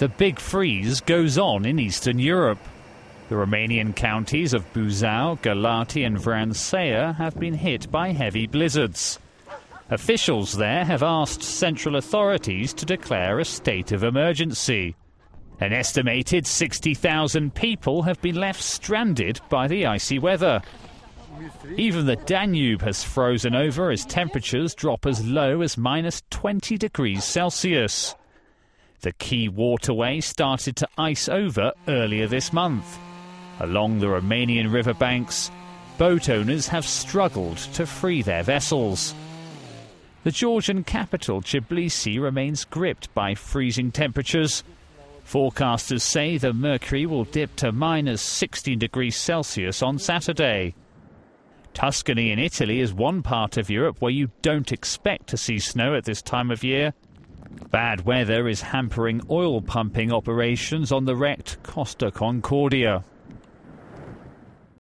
The big freeze goes on in Eastern Europe. The Romanian counties of Buzau, Galati and Vrancea have been hit by heavy blizzards. Officials there have asked central authorities to declare a state of emergency. An estimated 60,000 people have been left stranded by the icy weather. Even the Danube has frozen over as temperatures drop as low as -20 degrees Celsius. The key waterway started to ice over earlier this month. Along the Romanian riverbanks, boat owners have struggled to free their vessels. The Georgian capital, Tbilissi, remains gripped by freezing temperatures. Forecasters say the mercury will dip to -16 degrees Celsius on Saturday. Tuscany in Italy is one part of Europe where you don't expect to see snow at this time of year. Bad weather is hampering oil pumping operations on the wrecked Costa Concordia.